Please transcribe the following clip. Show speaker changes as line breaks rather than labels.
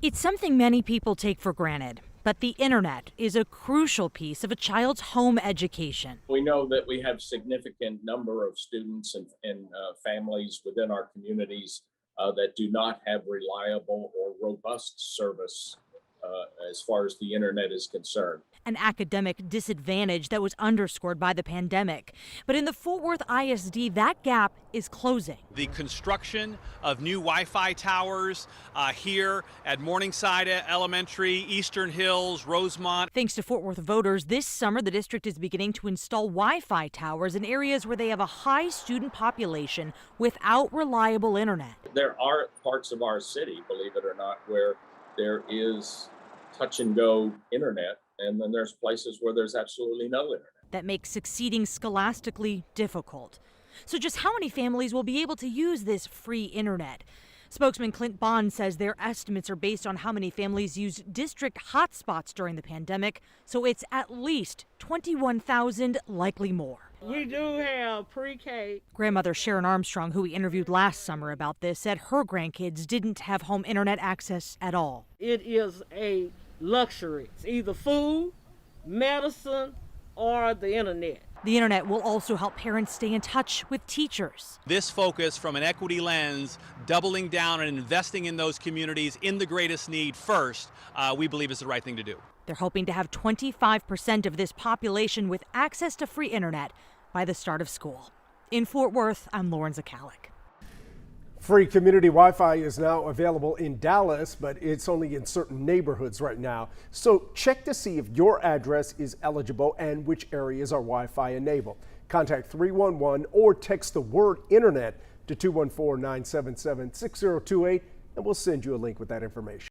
It's something many people take for granted, but the internet is a crucial piece of a child's home education.
We know that we have significant number of students and families within our communities that do not have reliable or robust service as far as the internet is concerned.
An academic disadvantage that was underscored by the pandemic. But in the Fort Worth ISD, that gap is closing.
The construction of new Wi-Fi towers here at Morningside Elementary, Eastern Hills, Rosemont.
Thanks to Fort Worth voters, this summer the district is beginning to install Wi-Fi towers in areas where they have a high student population without reliable internet.
There are parts of our city, believe it or not, where there is touch and go internet, and then there's places where there's absolutely no internet.
That makes succeeding scholastically difficult. So just how many families will be able to use this free internet? Spokesman Clint Bond says their estimates are based on how many families used district hotspots during the pandemic, so it's at least 21,000, likely more.
We do have pre-K.
Grandmother Sharon Armstrong, who we interviewed last summer about this, said her grandkids didn't have home internet access at all.
It is a luxury. It's either food, medicine, or the internet.
The internet will also help parents stay in touch with teachers.
This focus from an equity lens, doubling down and investing in those communities in the greatest need first, we believe is the right thing to do.
They're hoping to have 25% of this population with access to free internet by the start of school. In Fort Worth, I'm Lauren Zakalik.
Free community Wi-Fi is now available in Dallas, but it's only in certain neighborhoods right now. So check to see if your address is eligible and which areas are Wi-Fi enabled. Contact 311 or text the word internet to 214-977-6028 and we'll send you a link with that information.